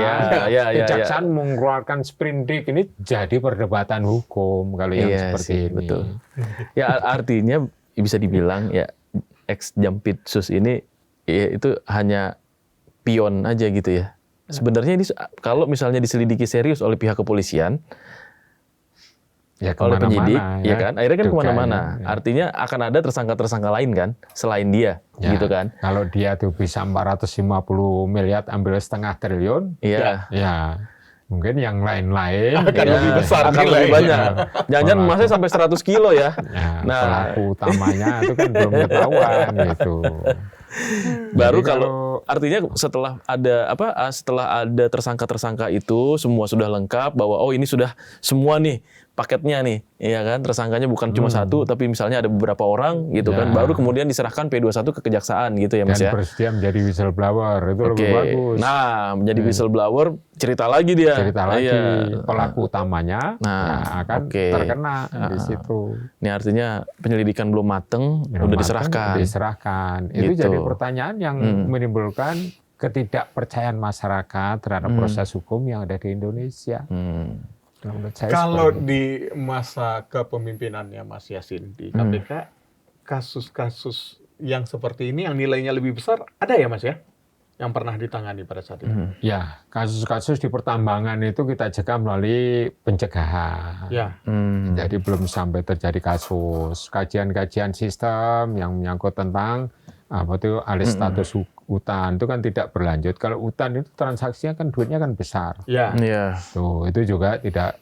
Iya, Kejaksaan mengeluarkan sprindik ini jadi perdebatan hukum kalau yang Iya seperti sih, ini. betul. Ya artinya bisa dibilang ya ex Jampitsus ini ya, itu hanya pion aja gitu ya. Sebenarnya ini kalau misalnya diselidiki serius oleh pihak kepolisian, Ya, oleh penyidik, kemana-mana, ya kan, akhirnya kan Juga, kemana-mana. ya. Artinya akan ada tersangka-tersangka lain kan, selain dia, Ya, gitu kan? Kalau dia tuh bisa 450 miliar ambil setengah triliun, Iya. ya mungkin yang lain-lain Akan ya, lebih besar akan lebih nilainya. banyak. Jangan-jangan Pelaku. emasnya sampai 100 kilo ya. ya, Nah. pelaku utamanya itu kan belum ketahuan gitu. Baru Jadi kalau artinya setelah ada tersangka-tersangka itu semua sudah lengkap bahwa oh ini sudah semua nih paketnya nih, ya kan, tersangkanya bukan cuma satu tapi misalnya ada beberapa orang gitu kan, Ya. baru kemudian diserahkan P21 ke kejaksaan gitu ya Mas dan ya. bersedia menjadi whistleblower itu Oke. lebih bagus. Nah, menjadi whistleblower cerita lagi dia. Cerita lagi Iya. pelaku utamanya Nah, ya, akan oke. terkena di situ. Ini artinya penyelidikan belum mateng, udah Matang, diserahkan. Diserahkan. Itu Gitu. jadi pertanyaan yang menimbulkan ketidakpercayaan masyarakat terhadap proses hukum yang ada di Indonesia. Menurut saya Kalau seperti itu. di masa kepemimpinannya Mas Yasin di KPK, kasus-kasus yang seperti ini yang nilainya lebih besar ada ya Mas ya? Yang pernah ditangani pada saat itu? Ya, kasus-kasus di pertambangan itu kita cegah melalui pencegahan. Ya. Jadi belum sampai terjadi kasus. Kajian-kajian sistem yang menyangkut tentang alih status hutan itu kan tidak berlanjut. Kalau hutan itu transaksinya kan duitnya kan besar. Ya. Iya. Tuh, itu juga tidak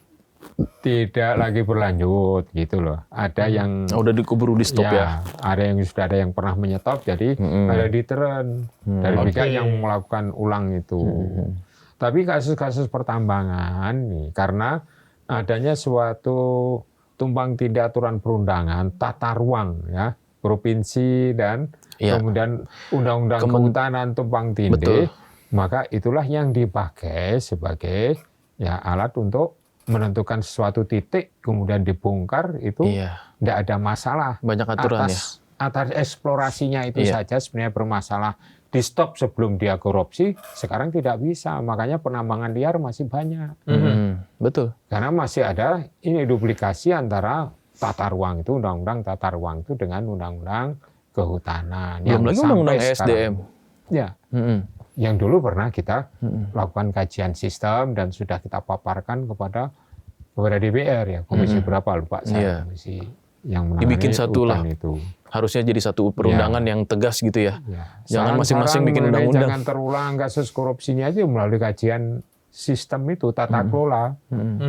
lagi berlanjut gitu loh. Ada yang Udah dikeburu di stop ya. ada yang sudah ada yang pernah menyetop, jadi ada deterren dari pihak Oke. yang melakukan ulang itu. Tapi kasus-kasus pertambangan nih, karena adanya suatu tumpang tindih aturan perundangan, tata ruang ya, provinsi dan Iya. kemudian undang-undang kehutanan tumpang tindih, maka itulah yang dipakai sebagai ya alat untuk menentukan sesuatu titik kemudian dibongkar itu Iya. tidak ada masalah. Banyak aturan ya. Atas eksplorasinya itu Iya. saja sebenarnya bermasalah. Di stop sebelum dia korupsi, sekarang tidak bisa. Makanya penambangan liar masih banyak. Betul. Karena masih ada ini duplikasi antara tata ruang itu, undang-undang tata ruang itu dengan undang-undang kehutanan. Belum lagi sampai undang-undang sekarang- ESDM. Ya, yang dulu pernah kita lakukan kajian sistem dan sudah kita paparkan kepada DPR ya, komisi berapa lupa saya, komisi yang menangani dibikin satu lah. itu. Harusnya jadi satu perundangan yang tegas gitu ya. Jangan Saran-saran masing-masing bikin mengenai undang-undang. Jangan terulang kasus korupsinya aja melalui kajian sistem itu, tata kelola,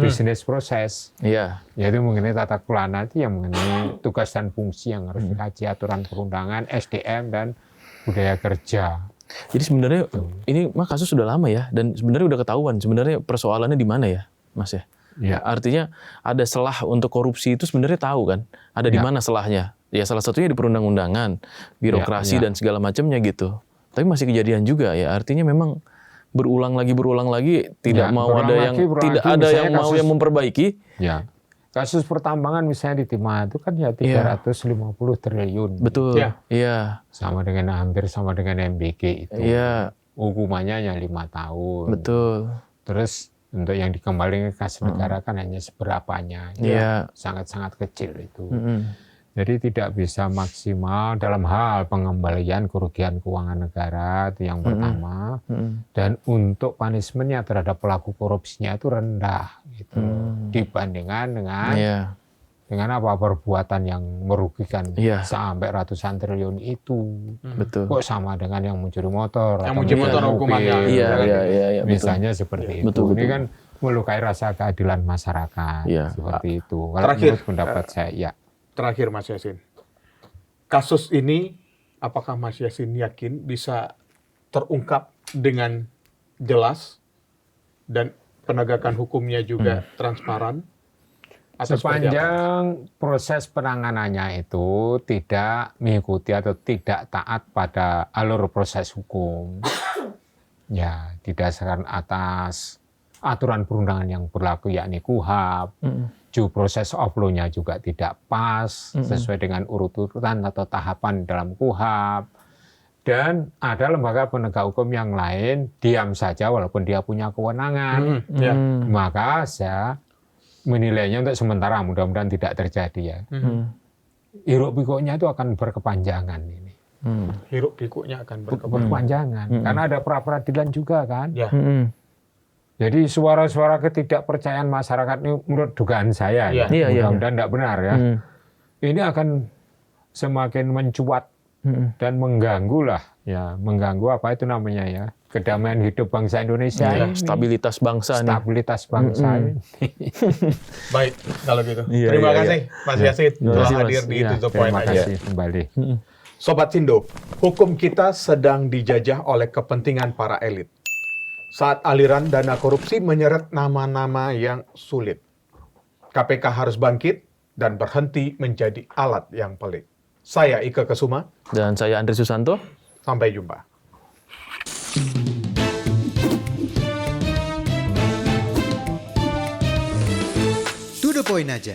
bisnis proses. Iya. Yaitu mengenai tata kelola nanti yang mengenai tugas dan fungsi yang harus dikaji, aturan perundangan, SDM, dan budaya kerja. Jadi sebenarnya ini mah kasus sudah lama ya, dan sebenarnya udah ketahuan sebenarnya persoalannya di mana ya, Mas ya? Ya. Artinya ada celah untuk korupsi itu sebenarnya tahu kan, ada di mana celahnya? Ya salah satunya di perundang-undangan, birokrasi dan segala macamnya gitu. Tapi masih kejadian juga ya, artinya memang berulang lagi, tidak mau ada yang tidak ada yang mau yang memperbaiki. Ya. Kasus pertambangan misalnya di Timah itu kan ya 350 triliun. Betul. Iya. Hampir sama dengan MBG itu. Iya. Hukumannya hanya 5 tahun. Betul. Terus untuk yang dikembalikan ke kas negara kan hanya seberapanya. Iya. Sangat-sangat kecil itu. Jadi tidak bisa maksimal dalam hal pengembalian kerugian keuangan negara, itu yang pertama. Dan untuk punishment-nya terhadap pelaku korupsinya itu rendah gitu. Dibandingkan dengan apa perbuatan yang merugikan sampai ratusan triliun itu. Betul. Kok sama dengan yang mencuri motor? Yang mencuri motor hukumannya. Iya. Misalnya seperti itu. Betul. Ini kan melukai rasa keadilan masyarakat. Seperti itu. Kalau Terakhir, menurut pendapat saya, ya. Terakhir Mas Yassin, kasus ini apakah Mas Yassin yakin bisa terungkap dengan jelas dan penegakan hukumnya juga transparan? Atau Sepanjang proses penanganannya itu tidak mengikuti atau tidak taat pada alur proses hukum, ya didasarkan atas aturan perundangan yang berlaku yakni KUHAP, due process of law-nya juga tidak pas sesuai dengan urut-urutan atau tahapan dalam KUHAP, dan ada lembaga penegak hukum yang lain diam saja walaupun dia punya kewenangan, maka saya menilainya untuk sementara, mudah-mudahan tidak terjadi ya. Hiruk pikuknya itu akan berkepanjangan ini. Hiruk pikuknya akan berkepanjangan, karena ada pra-peradilan juga kan. Ya. Jadi suara-suara ketidakpercayaan masyarakat ini menurut dugaan saya, mudah-mudahan tidak benar ya. Ini akan semakin mencuat dan mengganggu lah, ya mengganggu apa itu namanya ya, kedamaian hidup bangsa Indonesia ini. Stabilitas bangsa ini. Baik, kalau gitu. Terima kasih Mas Yassin telah hadir di To The Point aja. Terima kasih kembali. Sobat Sindo, hukum kita sedang dijajah oleh kepentingan para elit. Saat aliran dana korupsi menyeret nama-nama yang sulit. KPK harus bangkit dan berhenti menjadi alat yang pelik. Saya Ika Kesuma. Dan saya Andri Susanto. Sampai jumpa. To the point aja.